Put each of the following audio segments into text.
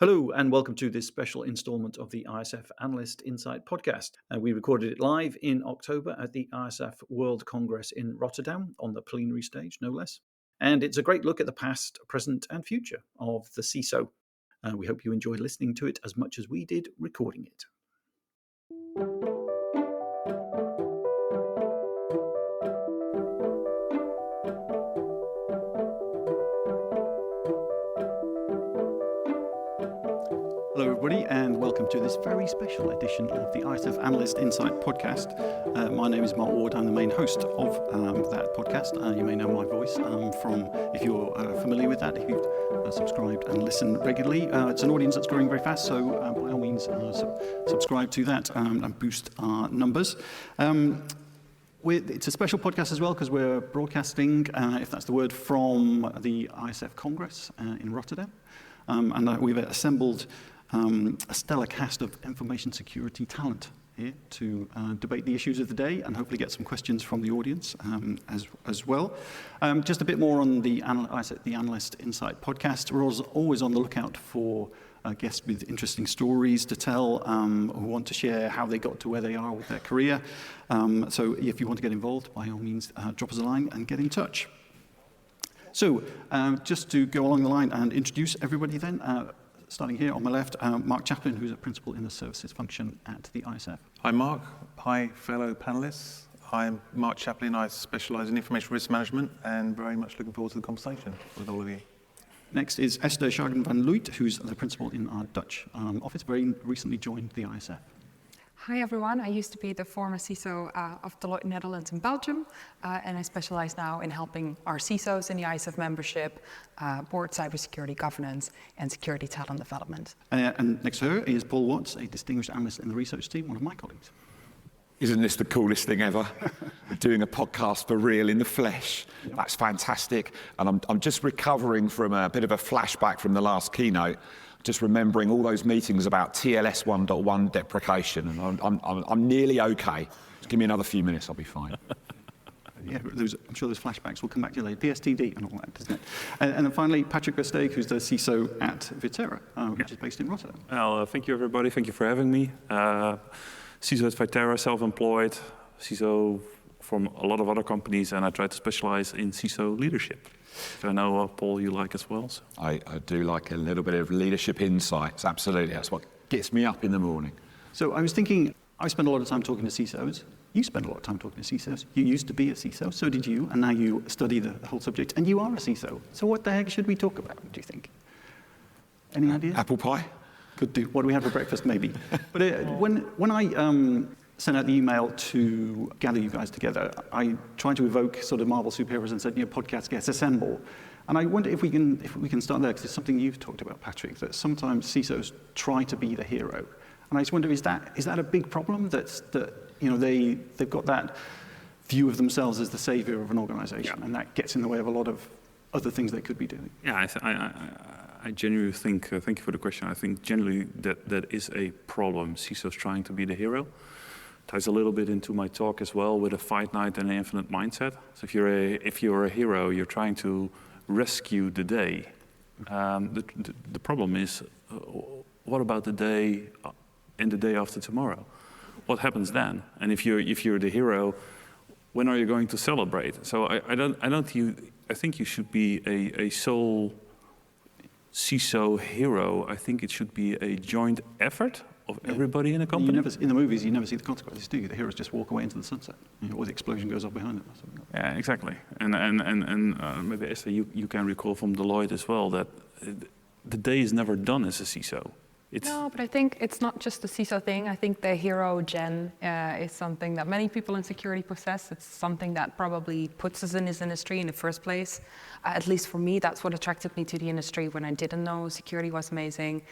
Hello and welcome to this special installment of the ISF Analyst Insight podcast. We recorded it live in October at the ISF World Congress in Rotterdam on the plenary stage, no less. And it's a great look at the past, present and future of the CISO. We hope you enjoyed listening to it as much as we did recording it. Hello everybody and welcome to this very special edition of the ISF Analyst Insight podcast. My name is Mark.ward, I'm the main host of that podcast. You may know my voice from, if you're familiar with that, if you've subscribed and listened regularly. It's an audience that's growing very fast, so by all means subscribe to that and boost our numbers. It's a special podcast as well because we're broadcasting, if that's the word, from the ISF Congress in Rotterdam. And we've assembled a stellar cast of information security talent here to debate the issues of the day and hopefully get some questions from the audience as well. Just a bit more on the Analyst Insight podcast. We're always on the lookout for guests with interesting stories to tell, who want to share how they got to where they are with their career. So if you want to get involved, by all means, drop us a line and get in touch. So just to go along the line and introduce everybody then, starting here on my left, Mark Chaplin, who's a principal in the services function at the ISF. Hi Mark, hi fellow panelists. I'm Mark Chaplin, I specialise in information risk management and very much looking forward to the conversation with all of you. Next is Esther Schagen van Luyt, who's the principal in our Dutch office, very recently joined the ISF. Hi everyone, I used to be the former CISO of Deloitte Netherlands and Belgium, and I specialize now in helping our CISOs in the ISF membership, board cybersecurity governance, and security talent development. And next to her is Paul Watts, a distinguished analyst in the research team, one of my colleagues. Isn't this the coolest thing ever? Doing a podcast for real in the flesh. Yep. That's fantastic. And I'm just recovering from a bit of a flashback from the last keynote. Just remembering all those meetings about TLS 1.1 deprecation, and I'm nearly okay. Just give me another few minutes, I'll be fine. Yeah, I'm sure those flashbacks will come back to you later. PSTD and all that, doesn't it? And then finally, Patrick Versteeg, who's the CISO at Vitera, which is based in Rotterdam. Well, thank you everybody. Thank you for having me. CISO at Vitera, self-employed, CISO from a lot of other companies, and I try to specialize in CISO leadership. So I know, Paul, you like as well. So. I do like a little bit of leadership insights, absolutely. That's what gets me up in the morning. So I was thinking, I spend a lot of time talking to CISOs. You spend a lot of time talking to CISOs. You used to be a CISO, so did you, and now you study the whole subject, and you are a CISO. So what the heck should we talk about, do you think? Any ideas? Apple pie? Could do. What do we have for breakfast, maybe? But when I sent out the email to gather you guys together, I tried to evoke sort of Marvel superheroes and said, podcast guests assemble. And I wonder if we can start there, because it's something you've talked about, Patrick, that sometimes CISOs try to be the hero. And I just wonder, is that a big problem that they've got that view of themselves as the savior of an organization, and that gets in the way of a lot of other things they could be doing? Yeah, I genuinely think, thank you for the question, I think generally that is a problem, CISOs trying to be the hero. Ties a little bit into my talk as well with a fight night and an infinite mindset. So if you're a hero, you're trying to rescue the day. The problem is, what about the day and the day after tomorrow? What happens then? And if you're the hero, when are you going to celebrate? So I think you should be a sole CISO hero. I think it should be a joint effort of everybody in a company. In the movies, you never see the consequences, do you? The heroes just walk away into the sunset, or the explosion goes off behind them. Or something like that. Yeah, exactly. And maybe Esther, you can recall from Deloitte as well that the day is never done as a CISO. No, but I think it's not just a CISO thing. I think the hero gen is something that many people in security possess. It's something that probably puts us in this industry in the first place. At least for me, that's what attracted me to the industry when I didn't know security was amazing,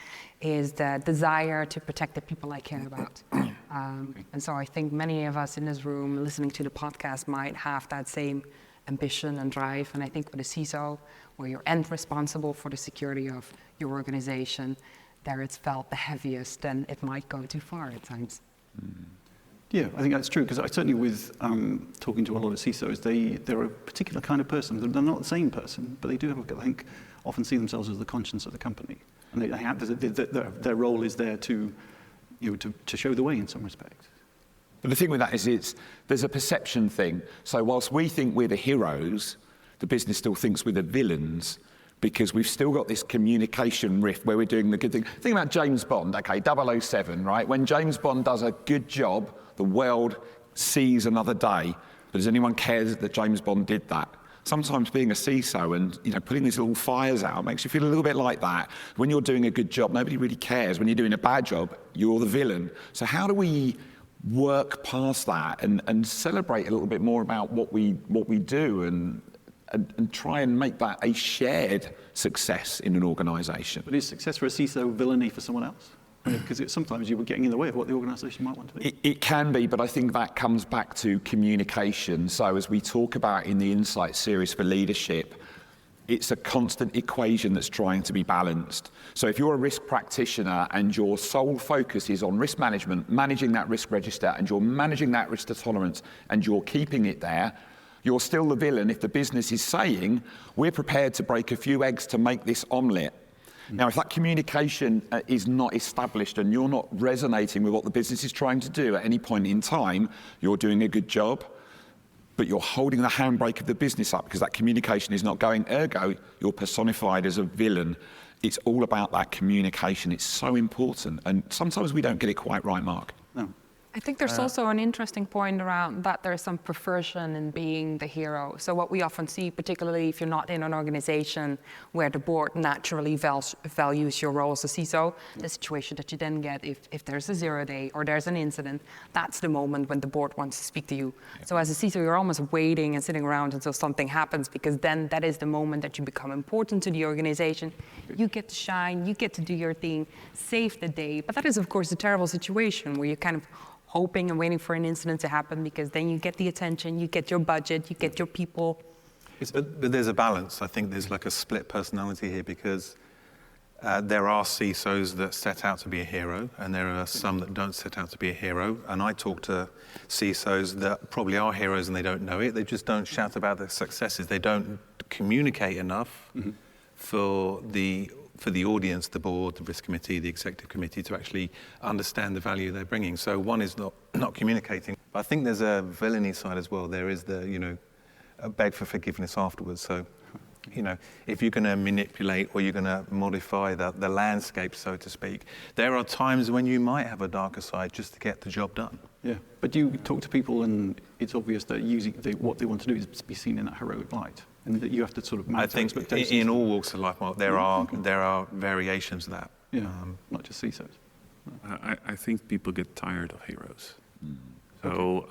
is the desire to protect the people I care about. And so I think many of us in this room listening to the podcast might have that same ambition and drive. And I think with a CISO, where you're end responsible for the security of your organization, there it's felt the heaviest, and it might go too far at times. Yeah, I think that's true, because certainly with talking to a lot of CISOs, they're a particular kind of person. They're not the same person, but they do have, I think, often see themselves as the conscience of the company. And their role is there to show the way in some respects. But the thing with that is there's a perception thing. So whilst we think we're the heroes, the business still thinks we're the villains, because we've still got this communication rift where we're doing the good thing. Think about James Bond, okay, 007, right? When James Bond does a good job, the world sees another day. But does anyone care that James Bond did that? Sometimes being a CISO and putting these little fires out makes you feel a little bit like that. When you're doing a good job, nobody really cares. When you're doing a bad job, you're the villain. So how do we work past that and celebrate a little bit more about what we do and try and make that a shared success in an organisation? But is success for a CISO villainy for someone else? Because sometimes you were getting in the way of what the organisation might want to be. It can be, but I think that comes back to communication. So as we talk about in the Insight series for leadership, it's a constant equation that's trying to be balanced. So if you're a risk practitioner and your sole focus is on risk management, managing that risk register, and you're managing that risk to tolerance, and you're keeping it there, you're still the villain if the business is saying, we're prepared to break a few eggs to make this omelette. Now, if that communication is not established and you're not resonating with what the business is trying to do at any point in time, you're doing a good job, but you're holding the handbrake of the business up because that communication is not going. Ergo, you're personified as a villain. It's all about that communication. It's so important. And sometimes we don't get it quite right, Mark. No. I think there's also an interesting point around that there's some perversion in being the hero. So what we often see, particularly if you're not in an organization where the board naturally values your role as a CISO, the situation that you then get if there's a 0 day or there's an incident, that's the moment when the board wants to speak to you. Yeah. So as a CISO, you're almost waiting and sitting around until something happens, because then that is the moment that you become important to the organization. You get to shine, you get to do your thing, save the day. But that is, of course, a terrible situation where you kind of hoping and waiting for an incident to happen, because then you get the attention, you get your budget, you get your people. But there's a balance. I think there's like a split personality here, because there are CISOs that set out to be a hero, and there are some that don't set out to be a hero. And I talk to CISOs that probably are heroes and they don't know it. They just don't shout about their successes. They don't communicate enough for the audience, the board, the risk committee, the executive committee, to actually understand the value they're bringing. So one is not communicating. But I think there's a villainy side as well. There is the, a beg for forgiveness afterwards. So, if you're going to manipulate or you're going to modify the landscape, so to speak, there are times when you might have a darker side just to get the job done. Yeah, but you talk to people and it's obvious that what they want to do is be seen in that heroic light. And that you have to sort of manage expectations. In all walks of life, Mark, there are variations of that. Yeah, not just CISOs. I think people get tired of heroes. So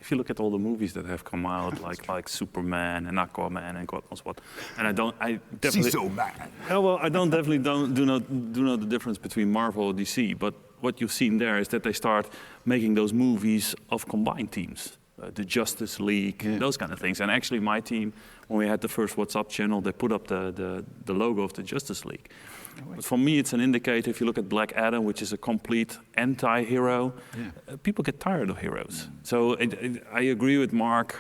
if you look at all the movies that have come out, like Superman and Aquaman and God knows what, and I definitely CISO man. I definitely do know the difference between Marvel and DC. But what you've seen there is that they start making those movies of combined teams. The Justice League, those kind of things. And actually my team, when we had the first WhatsApp channel, they put up the logo of the Justice League. But for me, it's an indicator. If you look at Black Adam, which is a complete anti-hero, people get tired of heroes. So I agree with Mark.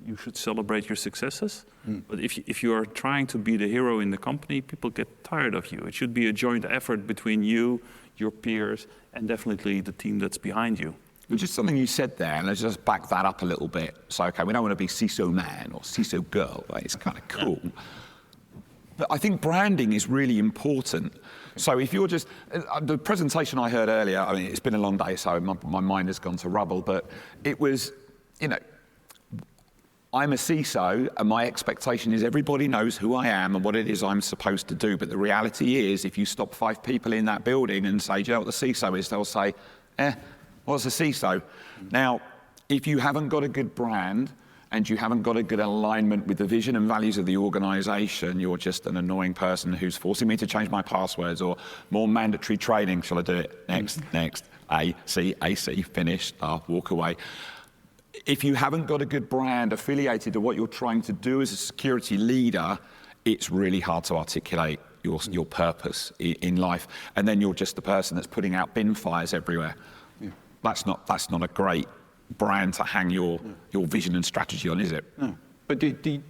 You should celebrate your successes. But if you are trying to be the hero in the company, people get tired of you. It should be a joint effort between you, your peers, and definitely the team that's behind you. Just something you said there, and let's just back that up a little bit. So, okay, we don't want to be CISO man or CISO girl. Right? It's kind of cool. But I think branding is really important. So if you're just, the presentation I heard earlier, I mean, it's been a long day, so my mind has gone to rubble, but it was, I'm a CISO, and my expectation is everybody knows who I am and what it is I'm supposed to do. But the reality is, if you stop 5 people in that building and say, do you know what the CISO is? They'll say, what's a CISO? Now, if you haven't got a good brand and you haven't got a good alignment with the vision and values of the organisation, you're just an annoying person who's forcing me to change my passwords or more mandatory training. Shall I do it? Next. AC, finish, walk away. If you haven't got a good brand affiliated to what you're trying to do as a security leader, it's really hard to articulate your purpose in life. And then you're just the person that's putting out bin fires everywhere. That's not a great brand to hang your vision and strategy on, is it? No. But did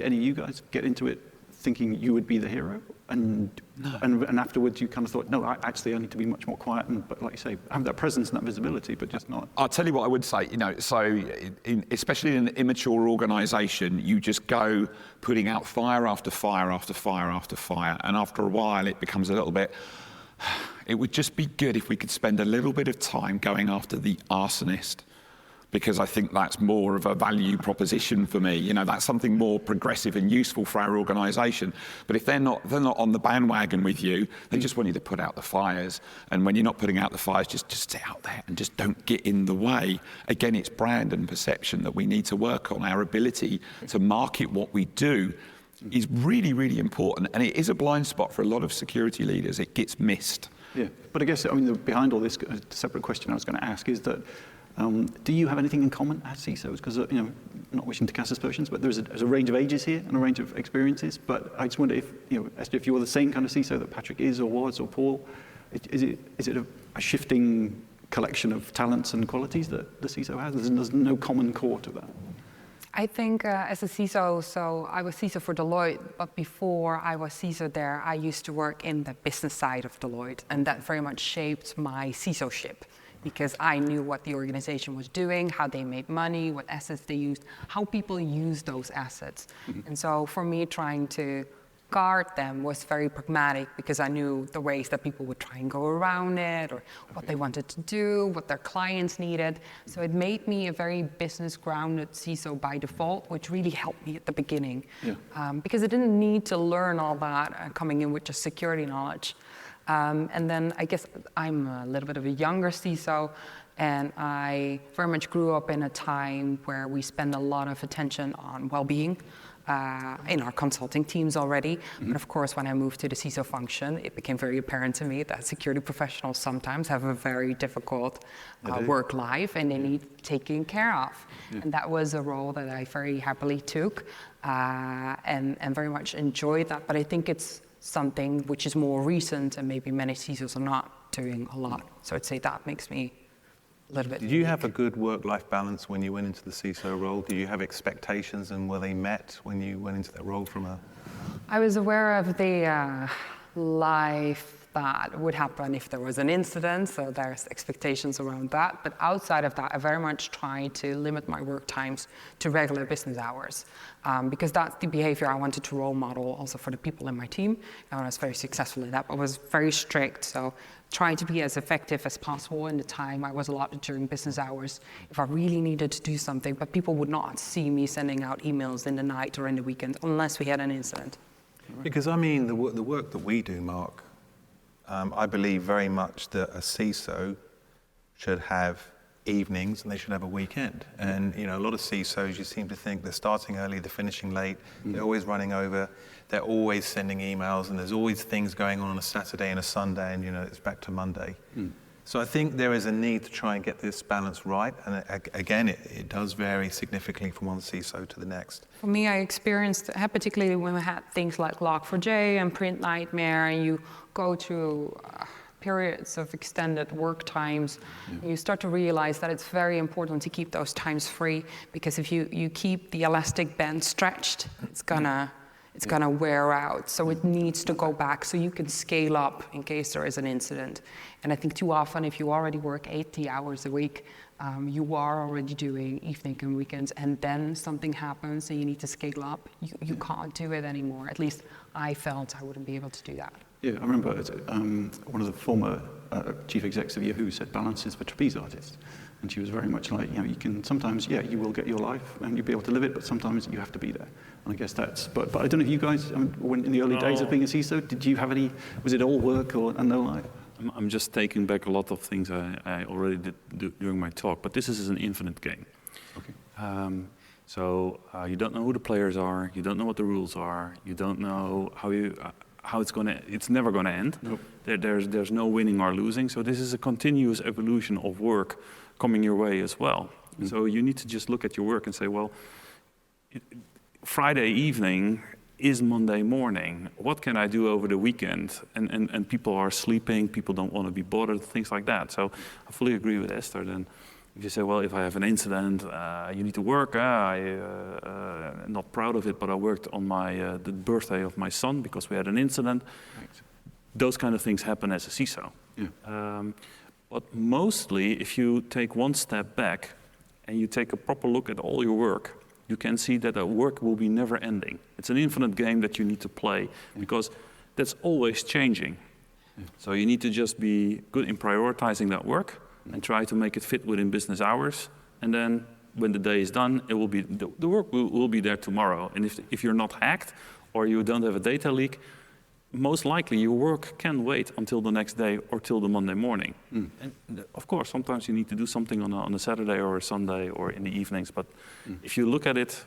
any of you guys get into it thinking you would be the hero? And afterwards you kind of thought, no, I need to be much more quiet and, but like you say, have that presence and that visibility, but just not. I'll tell you what I would say, so especially in an immature organization, you just go putting out fire after fire after fire after fire. And after a while, it becomes a little bit, it would just be good if we could spend a little bit of time going after the arsonist, because I think that's more of a value proposition for me. That's something more progressive and useful for our organisation. But if they're not on the bandwagon with you, they just want you to put out the fires. And when you're not putting out the fires, just stay out there and just don't get in the way. Again, it's brand and perception that we need to work on. Our ability to market what we do is really, really important. And it is a blind spot for a lot of security leaders. It gets missed. Yeah, but I guess, behind all this, a separate question I was going to ask is that, do you have anything in common as CISOs? Because, not wishing to cast aspersions, but there's a range of ages here and a range of experiences. But I just wonder if, if you were the same kind of CISO that Patrick is or was or Paul, is it a shifting collection of talents and qualities that the CISO has? There's no common core to that. I think as a CISO, so I was CISO for Deloitte, but before I was CISO there, I used to work in the business side of Deloitte, and that very much shaped my CISO-ship, because I knew what the organization was doing, how they made money, what assets they used, how people use those assets. Mm-hmm. And so for me, trying to guard them was very pragmatic, because I knew the ways that people would try and go around it, or what they wanted to do, what their clients needed. So it made me a very business-grounded CISO by default, which really helped me at the beginning. Yeah. Because I didn't need to learn all that coming in with just security knowledge. And then I guess I'm a little bit of a younger CISO, and I very much grew up in a time where we spend a lot of attention on well-being in our consulting teams already. Mm-hmm. But of course, when I moved to the CISO function, it became very apparent to me that security professionals sometimes have a very difficult work life, and they need taking care of. Yeah. And that was a role that I very happily took and very much enjoyed that. But I think it's something which is more recent, and maybe many CISOs are not doing a lot. So I'd say that makes me a little bit. Did you have a good work-life balance when you went into the CISO role? Did you have expectations, and were they met when you went into that role from a... I was aware of the life that would happen if there was an incident, so there's expectations around that. But outside of that, I very much try to limit my work times to regular business hours, because that's the behavior I wanted to role model also for the people in my team. And I was very successful in that, but I was very strict. So trying to be as effective as possible in the time I was allotted during business hours if I really needed to do something, but people would not see me sending out emails in the night or in the weekend unless we had an incident. Because the work that we do, Mark, I believe very much that a CISO should have evenings and they should have a weekend. And a lot of CISOs, you seem to think they're starting early, they're finishing late, they're always running over, they're always sending emails, and there's always things going on a Saturday and a Sunday, and it's back to Monday. So I think there is a need to try and get this balance right. And again, it does vary significantly from one CISO to the next. For me, I experienced, particularly when we had things like Log4j and Print Nightmare, and you go through periods of extended work times, you start to realize that it's very important to keep those times free, because if you keep the elastic band stretched, it's gonna wear out. So it needs to go back so you can scale up in case there is an incident. And I think too often, if you already work 80 hours a week, you are already doing evening and weekends, and then something happens and you need to scale up, you can't do it anymore. At least I felt I wouldn't be able to do that. Yeah, I remember one of the former chief execs of Yahoo said balance is for trapeze artists. And she was very much like, you can sometimes, you will get your life and you'll be able to live it, but sometimes you have to be there. And I guess but I don't know if you guys, when in the early days of being a CISO, did you have was it all work and no life? I'm just taking back a lot of things I already did during my talk, but this is an infinite game. Okay. So you don't know who the players are, you don't know what the rules are, you don't know how it's never gonna end. Nope. There's no winning or losing. So this is a continuous evolution of work coming your way as well. Mm-hmm. So you need to just look at your work and say, well, Friday evening is Monday morning. What can I do over the weekend? And people are sleeping, people don't want to be bothered, things like that. So I fully agree with Esther. Then If you say, well, if I have an incident, you need to work. I'm not proud of it, but I worked on the birthday of my son because we had an incident. Right. Those kind of things happen as a CISO. Yeah. But mostly, if you take one step back and you take a proper look at all your work, you can see that the work will be never ending. It's an infinite game that you need to play because that's always changing. Yeah. So you need to just be good in prioritizing that work and try to make it fit within business hours. And then when the day is done, it will be the work will be there tomorrow. And if you're not hacked or you don't have a data leak, most likely your work can wait until the next day or till the Monday morning. And of course, sometimes you need to do something on a Saturday or a Sunday or in the evenings. But if you look at it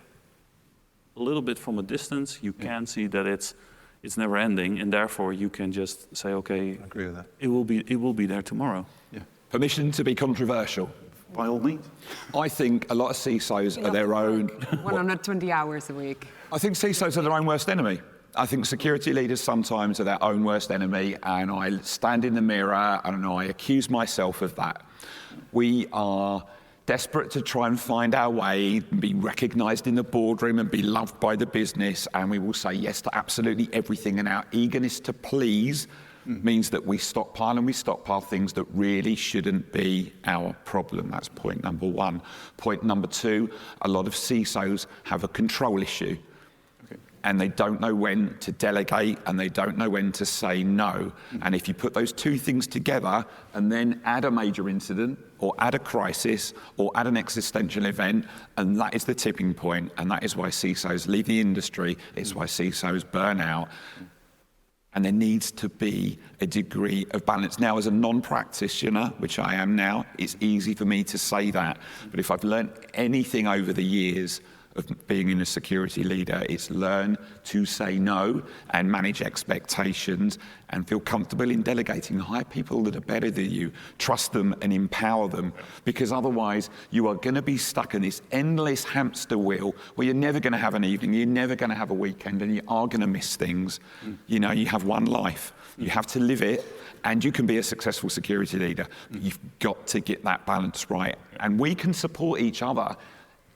a little bit from a distance, you can see that it's never ending, and therefore you can just say, okay, I agree with that. It will be there tomorrow. Yeah. Permission to be controversial. By all means. I think a lot of CISOs are their own... 120 hours a week. I think CISOs are their own worst enemy. I think security leaders sometimes are their own worst enemy, and I stand in the mirror and I accuse myself of that. We are desperate to try and find our way, be recognised in the boardroom and be loved by the business, and we will say yes to absolutely everything, and our eagerness to please means that we stockpile things that really shouldn't be our problem. That's point number one. Point number two, a lot of CISOs have a control issue. And they don't know when to delegate, and they don't know when to say no. And if you put those two things together and then add a major incident or add a crisis or add an existential event, and that is the tipping point, and that is why CISOs leave the industry, it's why CISOs burn out. And there needs to be a degree of balance. Now, as a non-practitioner, which I am now, it's easy for me to say that. But if I've learned anything over the years of being in a security leader, it's learn to say no and manage expectations and feel comfortable in delegating. Hire people that are better than you, trust them and empower them, because otherwise you are going to be stuck in this endless hamster wheel where you're never going to have an evening, you're never going to have a weekend, and you are going to miss things. You know, you have one life, you have to live it, and you can be a successful security leader. But you've got to get that balance right, and we can support each other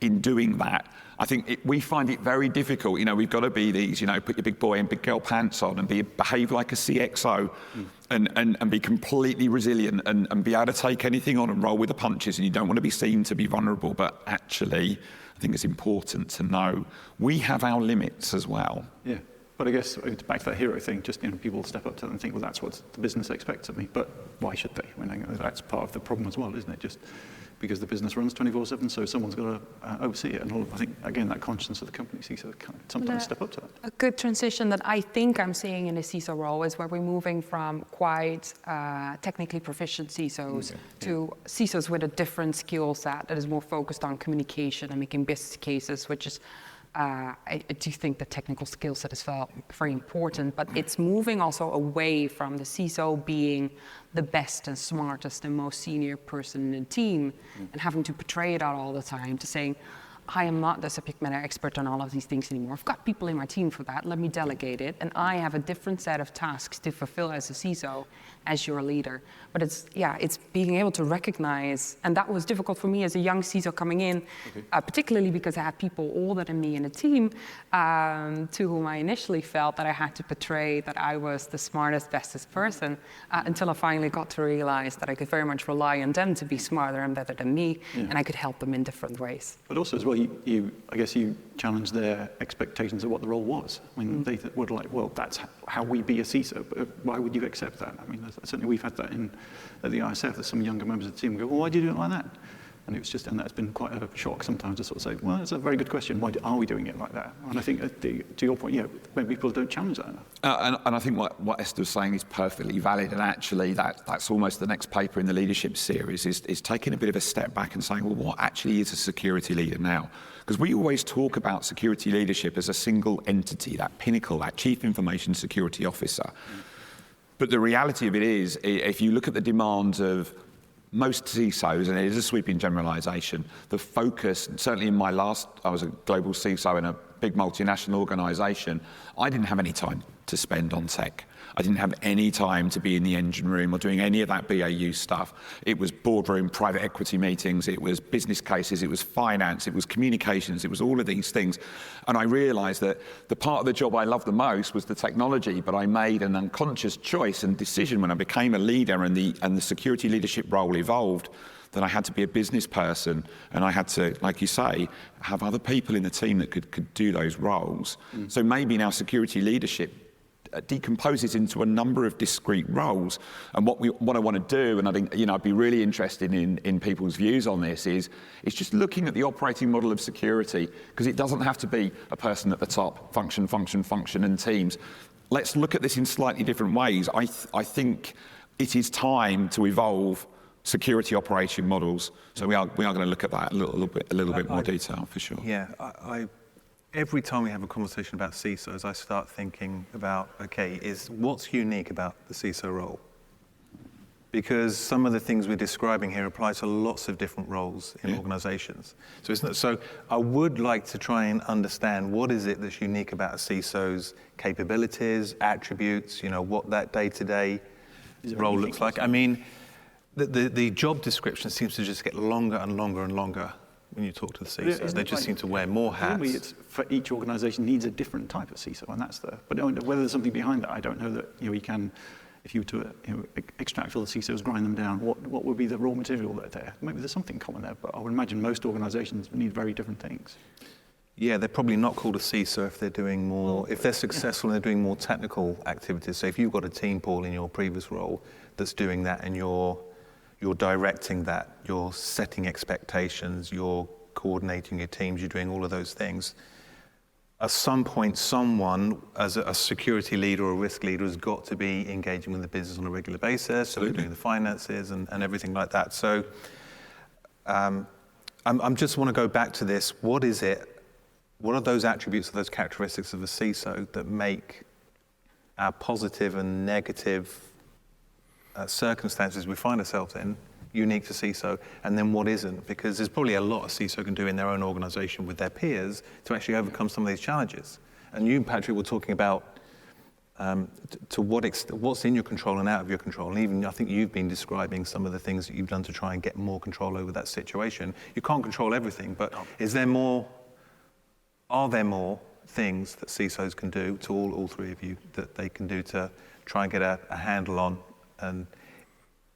in doing that. I think we find it very difficult. You know, we've got to be these, you know, put your big boy and big girl pants on and behave like a CXO and be completely resilient and be able to take anything on and roll with the punches, and you don't want to be seen to be vulnerable. But actually, I think it's important to know we have our limits as well. Yeah. But I guess back to that hero thing, just, you know, people step up to them and think, well, that's what the business expects of me. But why should they? I mean, that's part of the problem as well, isn't it? Just because the business runs 24/7, so someone's got to oversee it. And I think, again, that conscience of the company, CISO, sometimes step up to that. A good transition that I think I'm seeing in a CISO role is where we're moving from quite technically proficient CISOs to CISOs with a different skill set that is more focused on communication and making business cases, which is I do think the technical skill set is very important, but it's moving also away from the CISO being the best and smartest and most senior person in the team and having to portray it out all the time to saying, I am not the subject matter expert on all of these things anymore. I've got people in my team for that. Let me delegate it. And I have a different set of tasks to fulfill as a CISO, as your leader. But it's being able to recognize, and that was difficult for me as a young CISO coming in, particularly because I had people older than me in a team to whom I initially felt that I had to portray that I was the smartest, bestest person, until I finally got to realize that I could very much rely on them to be smarter and better than me, and I could help them in different ways. But also as well, I guess you challenged their expectations of what the role was. I mean, they were like, well, that's how we be a CISO, but why would you accept that? I mean, certainly we've had that at the ISF. There's some younger members of the team who go, well, why do you do it like that? And it was just, and that's been quite a shock sometimes to sort of say, well, it's a very good question. Why are we doing it like that? And I think, to your point, maybe people don't challenge that enough. And I think what Esther was saying is perfectly valid. And actually, that's almost the next paper in the leadership series is taking a bit of a step back and saying, well, what actually is a security leader now? Because we always talk about security leadership as a single entity, that pinnacle, that chief information security officer. But the reality of it is, if you look at the demands of most CISOs, and it is a sweeping generalization, the focus, certainly in I was a global CISO in a big multinational organization, I didn't have any time to spend on tech. I didn't have any time to be in the engine room or doing any of that BAU stuff. It was boardroom, private equity meetings, it was business cases, it was finance, it was communications, it was all of these things. And I realized that the part of the job I loved the most was the technology, but I made an unconscious choice and decision when I became a leader and the security leadership role evolved, that I had to be a business person, and I had to, like you say, have other people in the team that could do those roles. So maybe now security leadership decomposes into a number of discrete roles. And what I want to do, and I think I'd be really interested in people's views on this, is just looking at the operating model of security, because it doesn't have to be a person at the top, function, and teams. Let's look at this in slightly different ways. I think it is time to evolve security operation models. So we are going to look at that a little bit more detail for sure. Yeah, every time we have a conversation about CISOs, I start thinking about, okay, what's unique about the CISO role? Because some of the things we're describing here apply to lots of different roles in organizations. So I would like to try and understand what is it that's unique about a CISO's capabilities, attributes, what that day-to-day role looks like. I mean, the job description seems to just get longer and longer and longer when you talk to the CISO. They just seem to wear more hats. Maybe it's for each organisation needs a different type of CISO, and that's but whether there's something behind that, I don't know that we can. If you were to extract all the CISOs, grind them down, what would be the raw material that's there? Maybe there's something common there, but I would imagine most organisations need very different things. Yeah, they're probably not called a CISO if they're doing more. If they're successful and they're doing more technical activities. So if you've got a team, Paul, in your previous role that's doing that, and you're directing that, you're setting expectations, you're coordinating your teams, you're doing all of those things. At some point, someone, as a security leader or a risk leader, has got to be engaging with the business on a regular basis, so they're doing the finances and everything like that. So I just want to go back to this. What is it? What are those attributes or those characteristics of a CISO that make our positive and negative circumstances we find ourselves in unique to CISO, and then what isn't? Because there's probably a lot a CISO can do in their own organization with their peers to actually overcome some of these challenges. And you, Patrick, were talking about to what extent, what's in your control and out of your control. And even I think you've been describing some of the things that you've done to try and get more control over that situation. You can't control everything, but are there more things that CISOs can do, to all three of you, that they can do to try and get a handle on and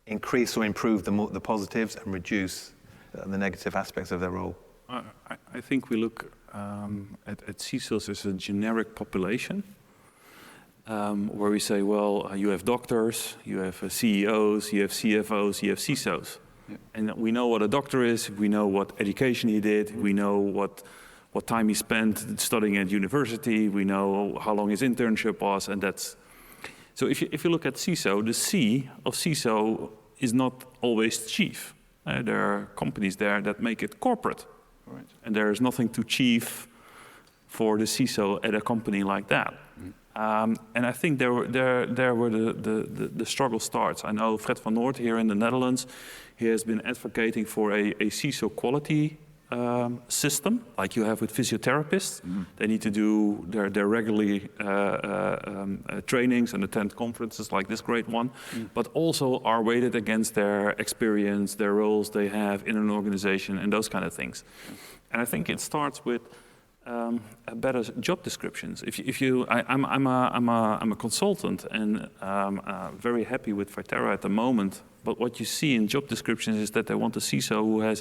increase or improve the positives and reduce the negative aspects of their role? I think we look at CISOs as a generic population, where we say, well, you have doctors, you have CEOs, you have CFOs, you have CISOs. Yeah. And we know what a doctor is, we know what education he did, we know what time he spent studying at university, we know how long his internship was, and that's... So if you look at CISO, the C of CISO is not always chief. There are companies there that make it corporate. Right. And there is nothing to chief for the CISO at a company like that. Mm. And I think there where the struggle starts. I know Fred van Noort here in the Netherlands, he has been advocating for a CISO quality system, like you have with physiotherapists. Mm-hmm. They need to do their regularly trainings and attend conferences like this great one, but also are weighted against their experience, their roles they have in an organization, and those kind of things. And I think it starts with better job descriptions. I'm a consultant and very happy with Viterra at the moment. But what you see in job descriptions is that they want a CISO who has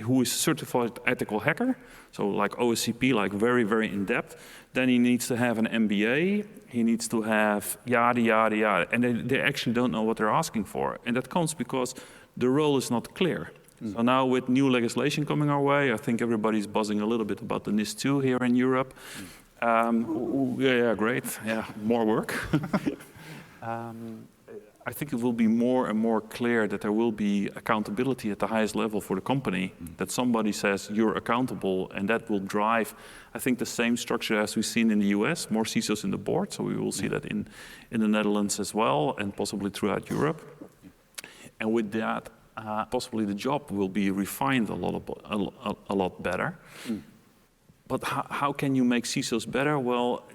who is certified ethical hacker, so like OSCP, like very, very in depth. Then he needs to have an MBA. He needs to have yada yada yada, and they actually don't know what they're asking for, and that comes because the role is not clear. So now with new legislation coming our way, I think everybody's buzzing a little bit about the NIS2 here in Europe. Yeah, great. Yeah, more work. I think it will be more and more clear that there will be accountability at the highest level for the company, that somebody says you're accountable, and that will drive, I think, the same structure as we've seen in the US, more CISOs in the board, so we will see that in the Netherlands as well, and possibly throughout Europe. And with that, possibly the job will be refined a lot better. But how can you make CISOs better? Well,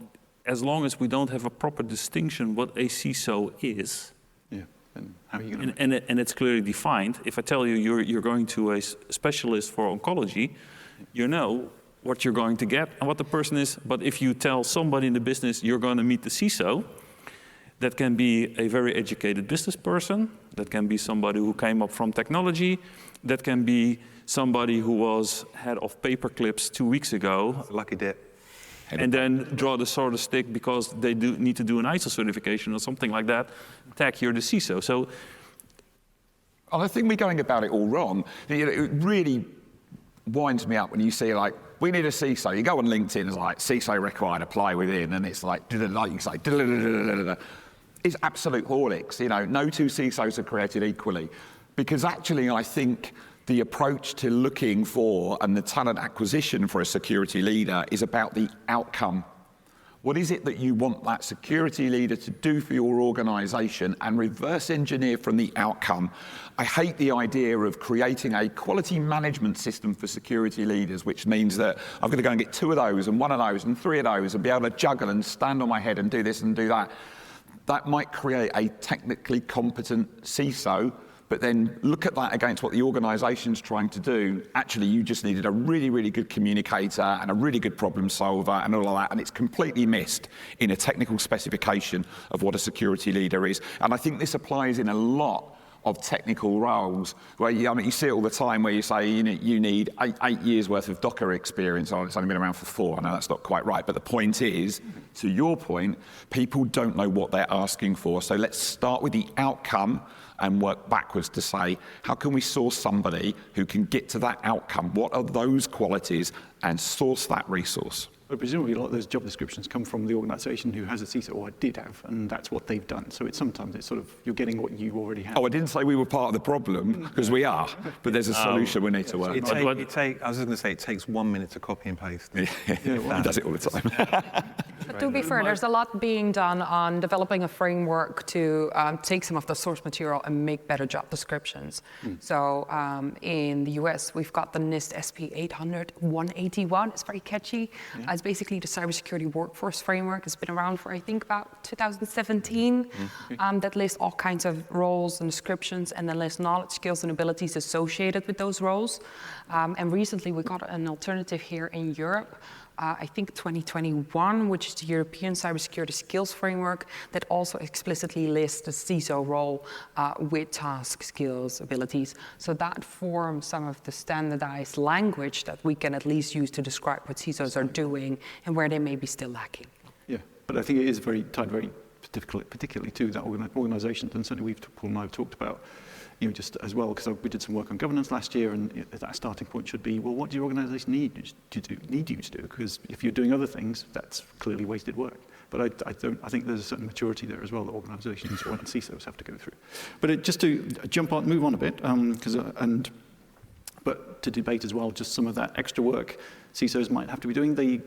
as long as we don't have a proper distinction what a CISO is, Yeah. And how are you going to? and it's clearly defined. If I tell you you're going to a specialist for oncology, you know what you're going to get and what the person is. But if you tell somebody in the business you're going to meet the CISO, that can be a very educated business person, that can be somebody who came up from technology, that can be somebody who was head of paperclips 2 weeks ago, Lucky dip. and then draw the sort of stick because they do need to do an ISO certification or something like that. Tag, you're the CISO. So I think we're going about it all wrong. It really winds me up when you see, like, we need a CISO. You go on LinkedIn, it's like, CISO required, apply within, and it's like you say, it's absolute horlicks. No two CISOs are created equally. Because actually, I think the approach to looking for and the talent acquisition for a security leader is about the outcome. What is it that you want that security leader to do for your organization, and reverse engineer from the outcome? I hate the idea of creating a quality management system for security leaders, which means that I've got to go and get 2 of those and 1 of those and 3 of those and be able to juggle and stand on my head and do this and do that. That might create a technically competent CISO, but then look at that against what the organization's trying to do. Actually, you just needed a really, really good communicator and a really good problem solver and all of that, and it's completely missed in a technical specification of what a security leader is. And I think this applies in a lot of technical roles where you see it all the time where you say you need 8 years worth of Docker experience. Oh, it's only been around for 4. I know that's not quite right, but the point is, to your point, people don't know what they're asking for. So let's start with the outcome and work backwards to say, how can we source somebody who can get to that outcome? What are those qualities? And source that resource. But presumably a lot of those job descriptions come from the organisation who has a CISO, or did have, and that's what they've done. So sometimes it's sort of, you're getting what you already have. Oh, I didn't say we were part of the problem, because we are, but there's a solution we need to work on. I was just going to say, it takes 1 minute to copy and paste. He does it all the time. But to be fair, there's a lot being done on developing a framework to take some of the source material and make better job descriptions. So in the US, we've got the NIST SP 800-181. It's very catchy. It's basically the cybersecurity workforce framework. It's been around for, I think, about 2017. That lists all kinds of roles and descriptions, and then lists knowledge, skills, and abilities associated with those roles. And recently, we got an alternative here in Europe. I think 2021, which is the European Cybersecurity Skills Framework, that also explicitly lists the CISO role with tasks, skills, abilities. So that forms some of the standardized language that we can at least use to describe what CISOs are doing and where they may be still lacking. Yeah, but I think it is tied very particularly to that organisation, and certainly Paul and I have talked about, just as well, because we did some work on governance last year, and that starting point should be, well, what does your organisation need you to do? Because if you're doing other things, that's clearly wasted work. But I think there's a certain maturity there as well that organisations and CISOs have to go through. But just to move on a bit, but to debate as well just some of that extra work CISOs might have to be doing. The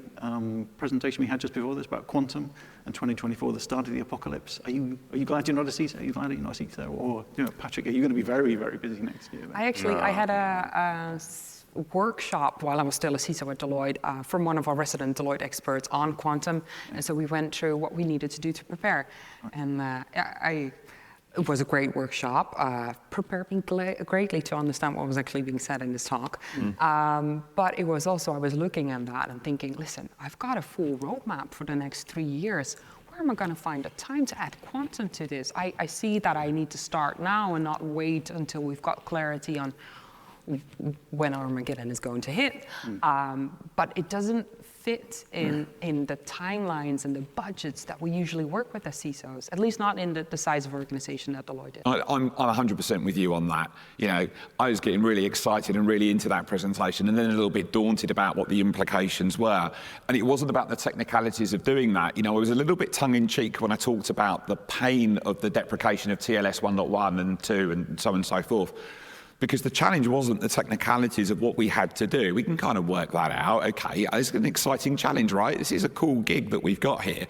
presentation we had just before this about quantum and 2024, the start of the apocalypse. Are you glad you're not a CISO? Are you glad you're not a CISO? Or, Patrick, are you going to be very, very busy next year? I had a workshop while I was still a CISO at Deloitte from one of our resident Deloitte experts on quantum. And so we went through what we needed to do to prepare. And it was a great workshop, prepared me greatly to understand what was actually being said in this talk. But it was also, I was looking at that and thinking, listen, I've got a full roadmap for the next 3 years. Where am I going to find the time to add quantum to this? I see that I need to start now and not wait until we've got clarity on when Armageddon is going to hit. But it doesn't fit in the timelines and the budgets that we usually work with as CISOs, at least not in the size of organization that Deloitte is. I'm 100% with you on that. I was getting really excited and really into that presentation, and then a little bit daunted about what the implications were. And it wasn't about the technicalities of doing that. I was a little bit tongue-in-cheek when I talked about the pain of the deprecation of TLS 1.1 and 2 and so on and so forth. Because the challenge wasn't the technicalities of what we had to do. We can kind of work that out. Okay, it's an exciting challenge, right? This is a cool gig that we've got here.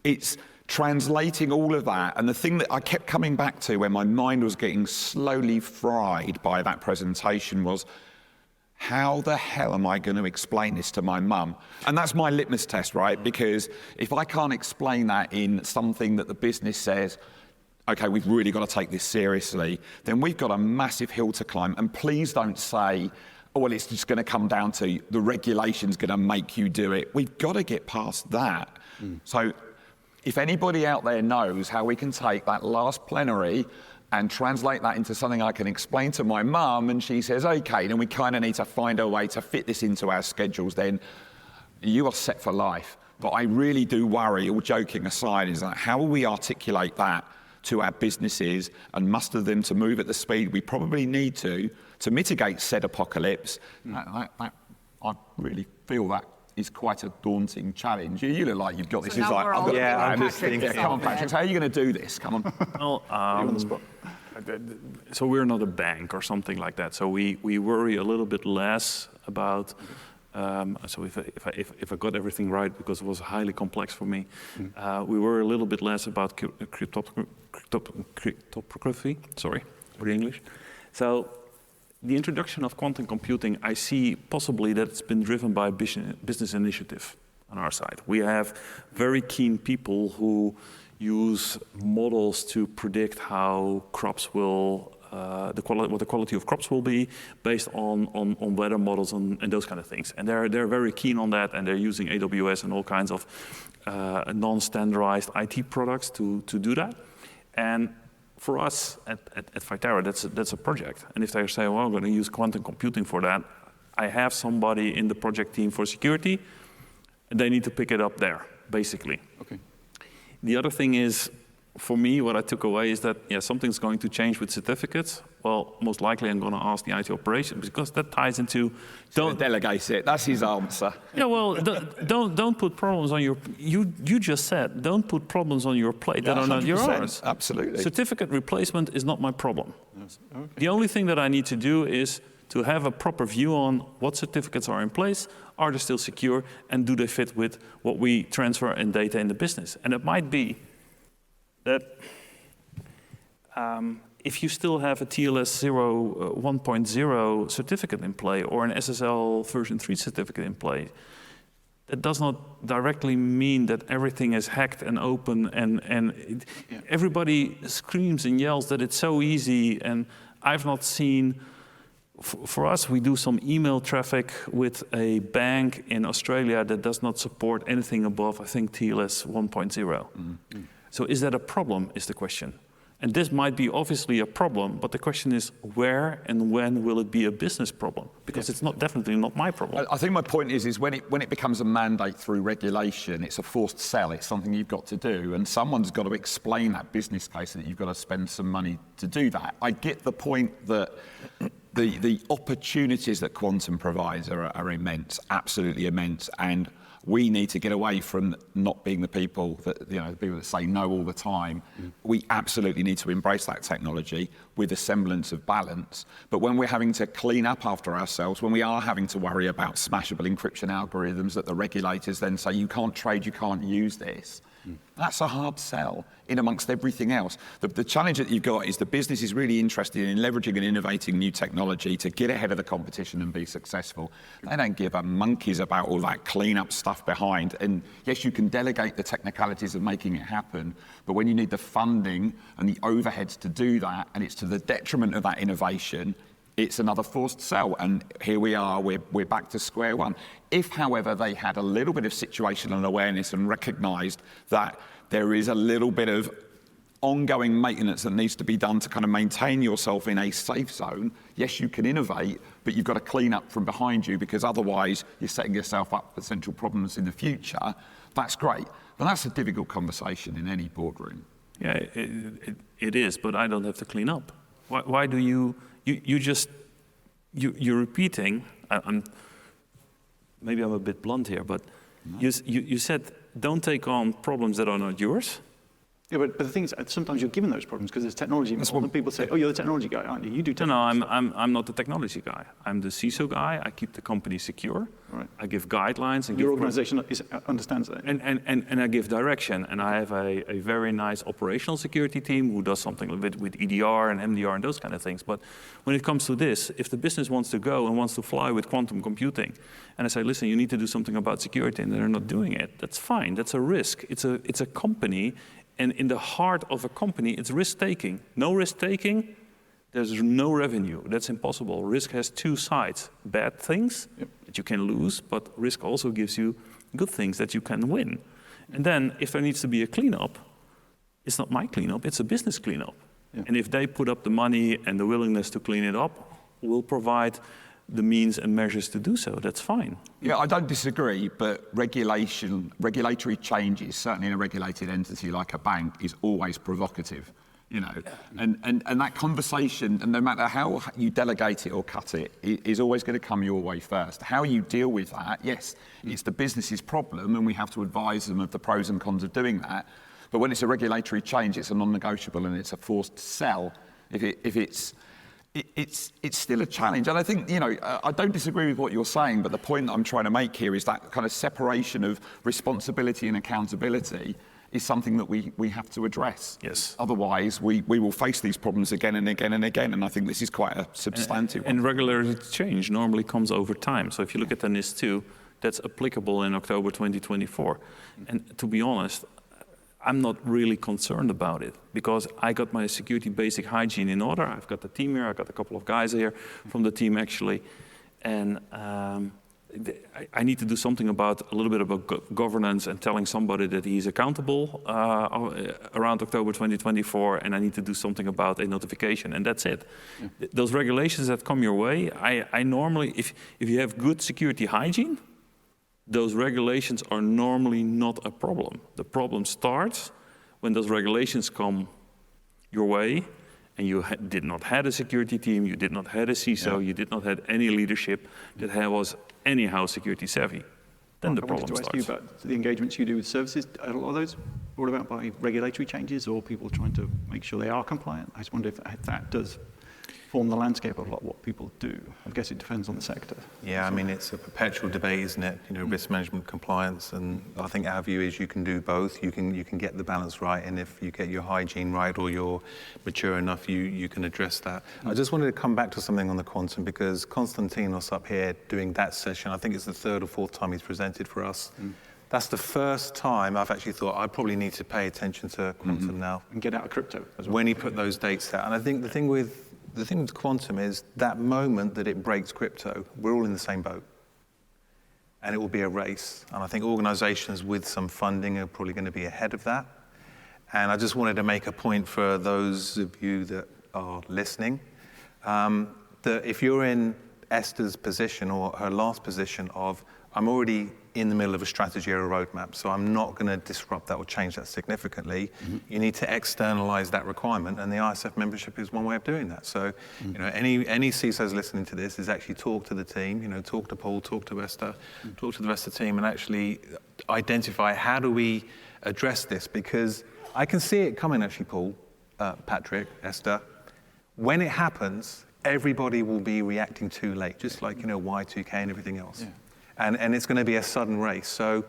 It's translating all of that. And the thing that I kept coming back to when my mind was getting slowly fried by that presentation was, how the hell am I going to explain this to my mum? And that's my litmus test, right? Because if I can't explain that in something that the business says, okay, we've really got to take this seriously, then we've got a massive hill to climb. And please don't say, oh, well, it's just going to come down to the regulation's going to make you do it. We've got to get past that. So if anybody out there knows how we can take that last plenary and translate that into something I can explain to my mum, and she says, okay, then we kind of need to find a way to fit this into our schedules, then you are set for life. But I really do worry, all joking aside, is that how will we articulate that to our businesses and muster them to move at the speed we probably need to mitigate said apocalypse? I really feel that is quite a daunting challenge. You look like you've got this. So It's now like, we're I've all got Yeah, I'm doing just thinking. Patrick's come on, stuff, Patrick, how are you going to do this? Come on. Well, You're on the spot. so we're not a bank or something like that. So we worry a little bit less about. So if I got everything right, because it was highly complex for me, we worry a little bit less about cryptography. Sorry for the English. So the introduction of quantum computing, I see possibly that it's been driven by a business initiative on our side. We have very keen people who use models to predict how crops will, what the quality of crops will be based on weather models and those kind of things. And they're very keen on that, and they're using AWS and all kinds of non-standardized IT products to do that. And for us at Viterra, that's a project. And if they say, well, I'm going to use quantum computing for that, I have somebody in the project team for security, and they need to pick it up there, basically. Okay. The other thing is, for me, what I took away is that, yeah, something's going to change with certificates. Well, most likely I'm going to ask the IT operations, because that ties into... Don't delegate it. That's his answer. Yeah, well, don't put problems on your... You just said, don't put problems on your plate that are not yours. Absolutely. Certificate replacement is not my problem. Yes. Okay. The only thing that I need to do is to have a proper view on what certificates are in place, are they still secure, and do they fit with what we transfer in data in the business. And it might be that if you still have a TLS 1.0 certificate in play or an SSL version 3 certificate in play, that does not directly mean that everything is hacked and open, and everybody screams and yells that it's so easy, and I've not seen... For us, we do some email traffic with a bank in Australia that does not support anything above, I think, TLS 1.0. Mm-hmm. So is that a problem, is the question. And this might be obviously a problem, but the question is where and when will it be a business problem? Because it's not definitely not my problem. I think my point is when it becomes a mandate through regulation, it's a forced sell. It's something you've got to do, and someone's got to explain that business case that you've got to spend some money to do that. I get the point that the opportunities that quantum provides are immense, absolutely immense, and we need to get away from not being the people that, the people that say no all the time. We absolutely need to embrace that technology with a semblance of balance. But when we're having to clean up after ourselves, when we are having to worry about smashable encryption algorithms that the regulators then say you can't trade, you can't use this, that's a hard sell in amongst everything else. The challenge that you've got is the business is really interested in leveraging and innovating new technology to get ahead of the competition and be successful. They don't give a monkeys about all that clean-up stuff behind. And yes, you can delegate the technicalities of making it happen, but when you need the funding and the overheads to do that, and it's to the detriment of that innovation, it's another forced sell, and here we are, we're back to square one. If, however, they had a little bit of situational awareness and recognised that there is a little bit of ongoing maintenance that needs to be done to kind of maintain yourself in a safe zone, yes, you can innovate, but you've got to clean up from behind you, because otherwise you're setting yourself up for potential problems in the future. That's great, but that's a difficult conversation in any boardroom. Yeah, it is, but I don't have to clean up. Why do you... You're repeating. Maybe I'm a bit blunt here, but you said don't take on problems that are not yours. Yeah, but the thing is, sometimes you're given those problems because there's technology involved, and people say, "Oh, you're the technology guy, aren't you? You do technology." No, I'm not the technology guy. I'm the CISO guy. I keep the company secure. Right. I give guidelines. And your organization understands that. And I give direction. And I have a very nice operational security team who does something a bit with EDR and MDR and those kind of things. But when it comes to this, if the business wants to go and wants to fly with quantum computing, and I say, listen, you need to do something about security, and they're not doing it, that's fine. That's a risk. It's a company. And in the heart of a company, it's risk-taking. No risk-taking, there's no revenue. That's impossible. Risk has two sides. Bad things that you can lose, but risk also gives you good things that you can win. And then if there needs to be a cleanup, it's not my cleanup, it's a business cleanup. Yeah. And if they put up the money and the willingness to clean it up, we'll provide the means and measures to do so. That's fine. Yeah, I don't disagree, but regulatory changes, certainly in a regulated entity like a bank, is always provocative, you know. Yeah. And that conversation, and no matter how you delegate it or cut it, is always going to come your way first. How you deal with that, yes, it's the business's problem, and we have to advise them of the pros and cons of doing that. But when it's a regulatory change, it's a non-negotiable and it's a forced sell. It's still a challenge. And I think, you know, I don't disagree with what you're saying, but the point that I'm trying to make here is that kind of separation of responsibility and accountability is something that we have to address. Yes. Otherwise, we will face these problems again and again and again, and I think this is quite a substantive one. And regulatory change normally comes over time. So if you look at the NIS2, that's applicable in October 2024. And to be honest, I'm not really concerned about it because I got my security basic hygiene in order. I've got the team here. I've got a couple of guys here from the team actually. And I need to do something about a little bit about governance and telling somebody that he's accountable around October 2024. And I need to do something about a notification. And that's it. Yeah. Those regulations that come your way, I normally, if you have good security hygiene, those regulations are normally not a problem. The problem starts when those regulations come your way and you did not have a security team, you did not have a CISO, you did not have any leadership that was anyhow security savvy. Then the problem starts. I wanted to ask you about the engagements you do with services. Are a lot of those brought about by regulatory changes or people trying to make sure they are compliant? I just wonder if that does form the landscape of what people do. I guess it depends on the sector. Yeah, I mean, it's a perpetual debate, isn't it? You know, risk management, compliance, and I think our view is you can do both. You can get the balance right, and if you get your hygiene right or you're mature enough, you can address that. I just wanted to come back to something on the quantum because Konstantinos up here doing that session, I think it's the third or fourth time he's presented for us. That's the first time I've actually thought I probably need to pay attention to quantum now. And get out of crypto as well. When he put those dates out. And I think the thing with quantum is that moment that it breaks crypto, we're all in the same boat. And it will be a race. And I think organizations with some funding are probably going to be ahead of that. And I just wanted to make a point for those of you that are listening, that if you're in Esther's position or her last position of, I'm already in the middle of a strategy or a roadmap, so I'm not going to disrupt that or change that significantly. You need to externalize that requirement, and the ISF membership is one way of doing that. So, you know, any CISOs listening to this is actually talk to the team, you know, talk to Paul, talk to Esther, talk to the rest of the team, and actually identify how do we address this, because I can see it coming actually, Paul, Patrick, Esther. When it happens, everybody will be reacting too late, just like, you know, Y2K and everything else. Yeah. And it's going to be a sudden race. So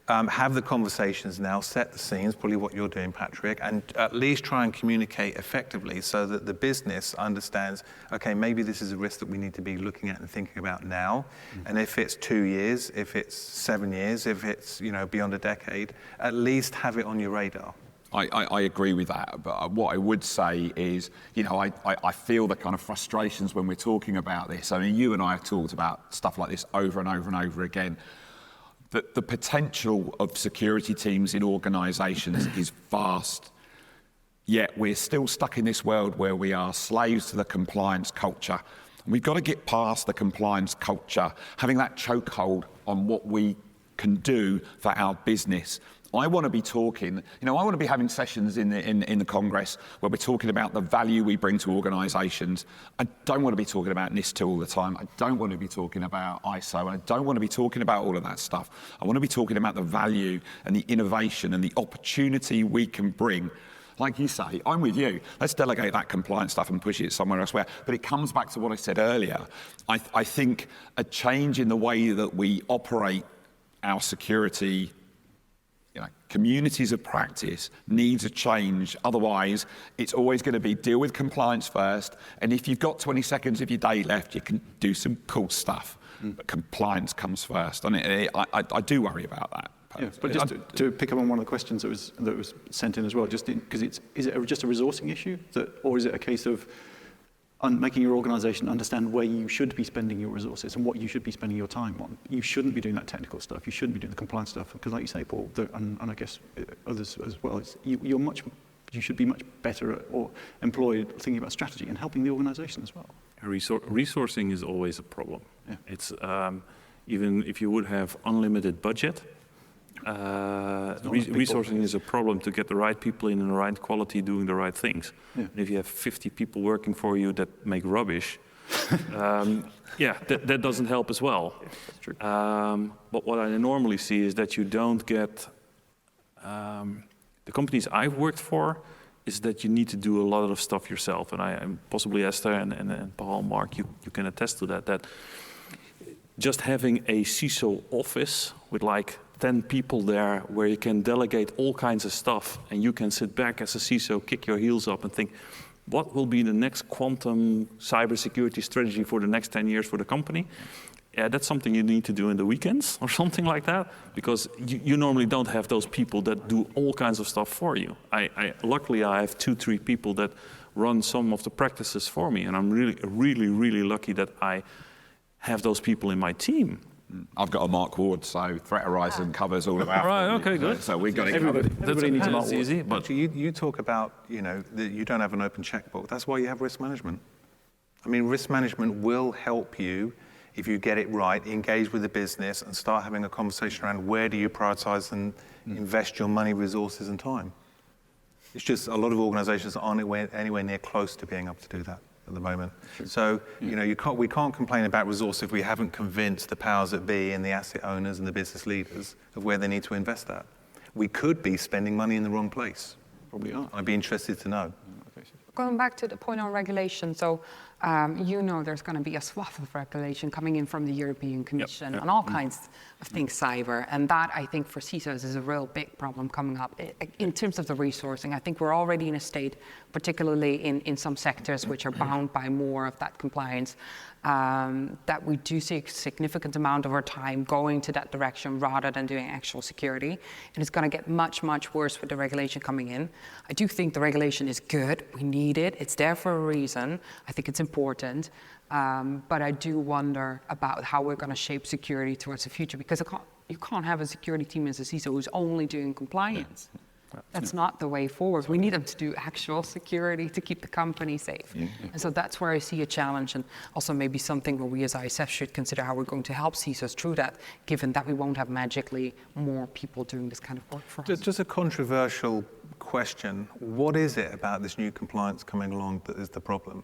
have the conversations now, set the scenes, probably what you're doing, Patrick, and at least try and communicate effectively so that the business understands, okay, maybe this is a risk that we need to be looking at and thinking about now. And if it's 2 years, if it's 7 years, if it's, you know, beyond a decade, at least have it on your radar. I agree with that, but what I would say is, you know, I feel the kind of frustrations when we're talking about this. I mean, you and I have talked about stuff like this over and over and over again. The potential of security teams in organisations is vast, yet we're still stuck in this world where we are slaves to the compliance culture. And we've got to get past the compliance culture, having that chokehold on what we can do for our business. I want to be talking, I want to be having sessions in the Congress where we're talking about the value we bring to organisations. I don't want to be talking about NIST all the time. I don't want to be talking about ISO. I don't want to be talking about all of that stuff. I want to be talking about the value and the innovation and the opportunity we can bring. Like you say, I'm with you. Let's delegate that compliance stuff and push it somewhere elsewhere. But it comes back to what I said earlier. I think a change in the way that we operate our security communities of practice needs a change. Otherwise, it's always going to be deal with compliance first. And if you've got 20 seconds of your day left, you can do some cool stuff. But compliance comes first. And I do worry about that. Yeah, but just to pick up on one of the questions that was sent in as well, just because is it just a resourcing issue, or is it a case of making your organisation understand where you should be spending your resources and what you should be spending your time on? You shouldn't be doing that technical stuff. You shouldn't be doing the compliance stuff because, like you say, Paul, and I guess others as well, you should be much better or employed thinking about strategy and helping the organisation as well. Resourcing is always a problem. Yeah. It's even if you would have unlimited budget. Resourcing is a problem to get the right people in the right quality doing the right things. Yeah. And if you have 50 people working for you that make rubbish, that doesn't help as well. Yeah, that's true. But what I normally see is that you don't get, the companies I've worked for, is that you need to do a lot of stuff yourself. And possibly Esther and Paul, Mark, you can attest to that just having a CISO office with like 10 people there where you can delegate all kinds of stuff and you can sit back as a CISO, kick your heels up and think, what will be the next quantum cybersecurity strategy for the next 10 years for the company? Yeah, that's something you need to do in the weekends or something like that, because you normally don't have those people that do all kinds of stuff for you. Luckily, I have 2-3 people that run some of the practices for me, and I'm really lucky that I have those people in my team. I've got a mark.ward, so Threat Horizon covers all of our. Right, okay, good. So we've got it covered. Everybody needs a mark.ward. Easy, but you talk about, that you don't have an open checkbook. That's why you have risk management. I mean, risk management will help you, if you get it right, engage with the business and start having a conversation around where do you prioritize and invest your money, resources, and time. It's just a lot of organizations aren't anywhere near close to being able to do that at the moment. Sure. So, we can't complain about resource if we haven't convinced the powers that be and the asset owners and the business leaders of where they need to invest that. We could be spending money in the wrong place. Probably are. I'd be interested to know. Going back to the point on regulation, so there's going to be a swath of regulation coming in from the European Commission on all kinds of things cyber, and that I think for CISOs is a real big problem coming up. In terms of the resourcing, I think we're already in a state, particularly in some sectors which are bound by more of that compliance, that we do see a significant amount of our time going to that direction rather than doing actual security. And it's going to get much worse with the regulation coming in. I do think the regulation is good. We need it. It's there for a reason. I think it's important. But I do wonder about how we're going to shape security towards the future, because you can't have a security team as a CISO who's only doing compliance. That's not the way forward. We need them to do actual security to keep the company safe. And so that's where I see a challenge, and also maybe something where we as ISF should consider how we're going to help CISOs through that, given that we won't have magically more people doing this kind of work for us. Just a controversial question. What is it about this new compliance coming along that is the problem?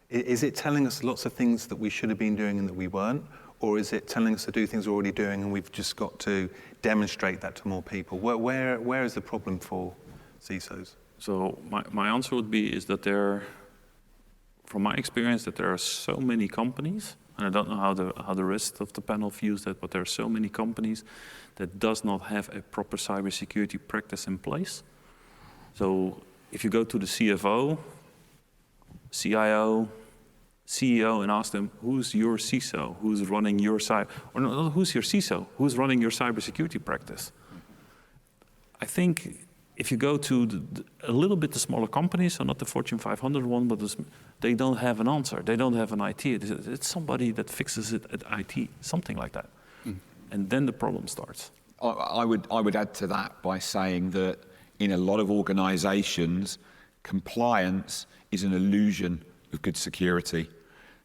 Is it telling us lots of things that we should have been doing and that we weren't? Or is it telling us to do things we're already doing and we've just got to demonstrate that to more people? Where is the problem for CISOs? So my answer would be is that from my experience, that there are so many companies, and I don't know how the rest of the panel views that, but there are so many companies that does not have a proper cybersecurity practice in place. So if you go to the CFO, CIO, CEO and ask them, who's your CISO? Who's running your who's your CISO? Who's running your cybersecurity practice? I think if you go to a little bit the smaller companies, so not the Fortune 500 one, but they don't have an answer. They don't have an IT. It's somebody that fixes it at IT, something like that. And then the problem starts. I would add to that by saying that in a lot of organizations, compliance is an illusion of good security.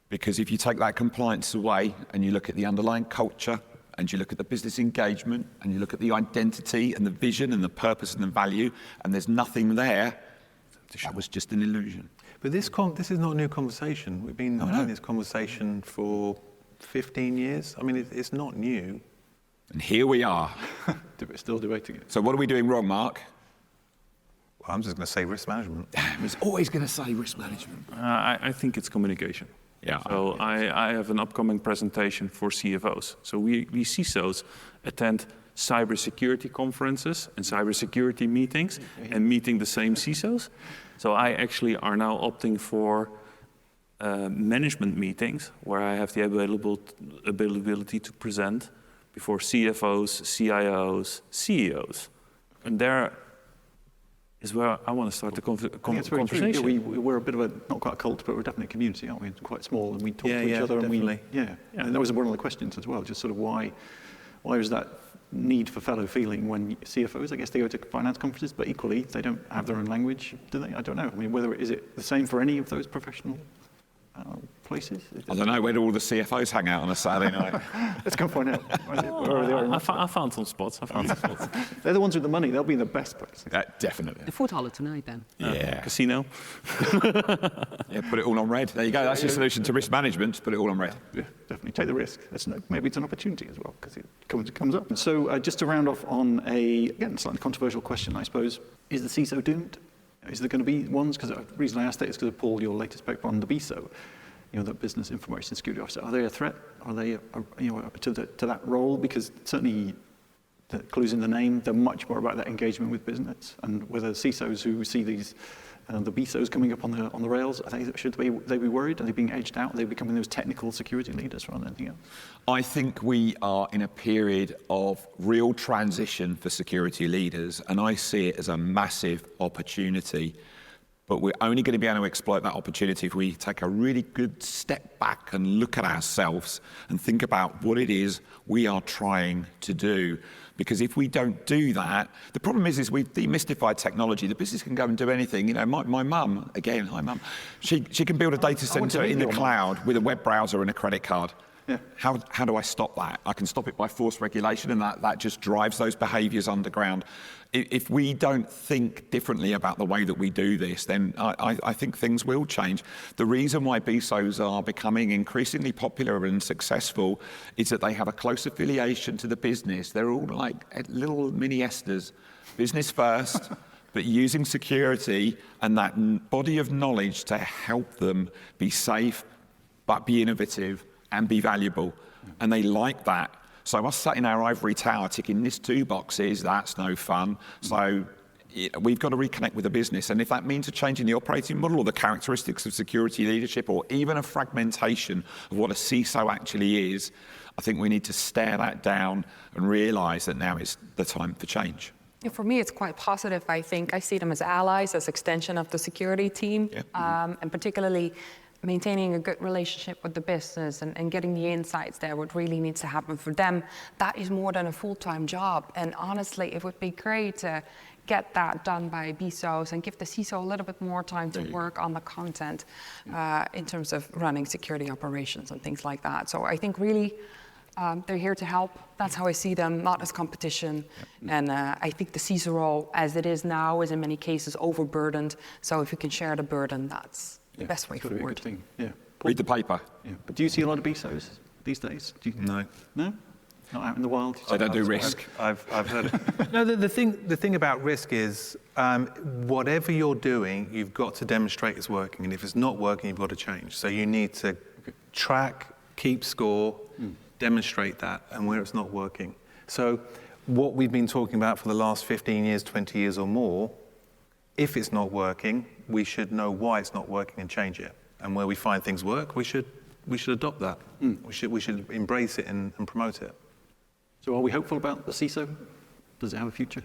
Because if you take that compliance away and you look at the underlying culture and you look at the business engagement, and you look at the identity and the vision and the purpose and the value, and there's nothing there, that was just an illusion. But this is not a new conversation. We've been having this conversation for 15 years. I mean, it's not new. And here we are. Still debating it. So what are we doing wrong, Mark? Well, I'm just going to say risk management. I was always going to say risk management. I think it's communication. Yeah. So I have an upcoming presentation for CFOs. So we CISOs attend cybersecurity conferences and cybersecurity meetings and meeting the same CISOs. So I actually are now opting for management meetings where I have the availability to present before CFOs, CIOs, CEOs. And there is where I want to start the conversation. Yeah, we're a bit of a, not quite a cult, but we're definitely a community, aren't we? Quite small, and we talk to each other. Definitely. And that was one of the questions as well, just sort of why is that need for fellow feeling when CFOs, I guess they go to finance conferences, but equally they don't have their own language, do they? I don't know. I mean, is it the same for any of those professional places? I don't know, where do all the CFOs hang out on a Saturday night? Let's go find out. I found some spots. They're the ones with the money. They'll be in the best places. Definitely. The foothaller tonight, then. Yeah. Casino. Yeah, put it all on red. There you go. That's your solution to risk management. Just put it all on red. Yeah, definitely. Take the risk. Maybe it's an opportunity as well, because it comes up. So just to round off on again, slightly controversial question, I suppose, is the CISO doomed? Is there going to be ones? Because the reason I asked that is because of Paul, your latest paper on the BISO, the Business Information Security Officer. Are they a threat? Are they, to that role? Because certainly, the clues in the name, they're much more about that engagement with business. And whether CISOs who see these, the BISOs coming up on the rails, should they be worried? Are they being edged out? Are they becoming those technical security leaders rather than anything else? I think we are in a period of real transition for security leaders, and I see it as a massive opportunity. But we're only going to be able to exploit that opportunity if we take a really good step back and look at ourselves and think about what it is we are trying to do. Because if we don't do that, the problem is we've demystified technology. The business can go and do anything. My mum, again, hi mum, she can build a data center in the cloud with a web browser and a credit card. Yeah. How do I stop that? I can stop it by forced regulation, and that just drives those behaviours underground. If we don't think differently about the way that we do this, then I think things will change. The reason why BISOs are becoming increasingly popular and successful is that they have a close affiliation to the business. They're all like little mini Esthers, business first, but using security and that body of knowledge to help them be safe, but be innovative and be valuable. And they like that. So us sat in our ivory tower ticking this 2 boxes, that's no fun. So we've got to reconnect with the business. And if that means a change in the operating model or the characteristics of security leadership or even a fragmentation of what a CISO actually is, I think we need to stare that down and realise that now is the time for change. Yeah, for me, it's quite positive, I think. I see them as allies, as extension of the security team, and particularly maintaining a good relationship with the business and getting the insights there, what really needs to happen for them. That is more than a full-time job. And honestly, it would be great to get that done by BISOs and give the CISO a little bit more time to work on the content in terms of running security operations and things like that. So I think really they're here to help. That's how I see them, not as competition. And I think the CISO role, as it is now, is in many cases overburdened. So if you can share the burden, that's the best way forward. Be a good thing. Yeah. Read the paper. Yeah. But do you see a lot of BISOs these days? No. No? Not out in the wild? They don't do risk. I've heard it. No, the thing about risk is whatever you're doing, you've got to demonstrate it's working. And if it's not working, you've got to change. So you need to track, keep score, demonstrate that, and where it's not working. So what we've been talking about for the last 15 years, 20 years or more, if it's not working, we should know why it's not working and change it. And where we find things work, we should adopt that. We should embrace it and promote it. So are we hopeful about the CISO? Does it have a future?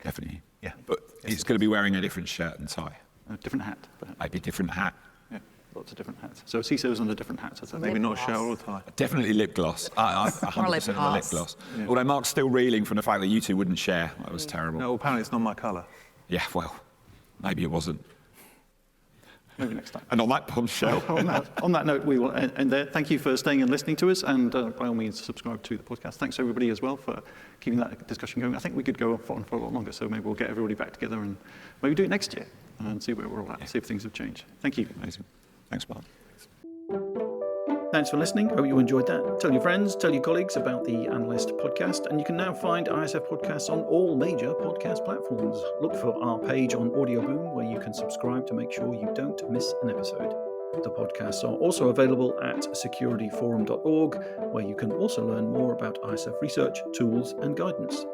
Definitely, yeah. But it's going to be wearing a different shirt and tie. A different hat, perhaps? Maybe a different hat. Yeah, lots of different hats. So CISOs under different hats, I think. Maybe not a shirt or a tie. Definitely lip gloss. 100% on the lip gloss. Yeah. Although Mark's still reeling from the fact that you two wouldn't share. That was terrible. No, apparently it's not my colour. Yeah, well, maybe it wasn't. Maybe next time. And on that bombshell. On that note, we will end there. Thank you for staying and listening to us, and by all means, subscribe to the podcast. Thanks everybody as well for keeping that discussion going. I think we could go on for a lot longer, so maybe we'll get everybody back together and maybe do it next year and see where we're all at, see if things have changed. Thank you. Amazing. Thanks, Mark. Thanks for listening. Hope you enjoyed that. Tell your friends, tell your colleagues about the Analyst podcast, and you can now find ISF podcasts on all major podcast platforms. Look for our page on Audioboom, where you can subscribe to make sure you don't miss an episode. The podcasts are also available at securityforum.org, where you can also learn more about ISF research, tools, and guidance.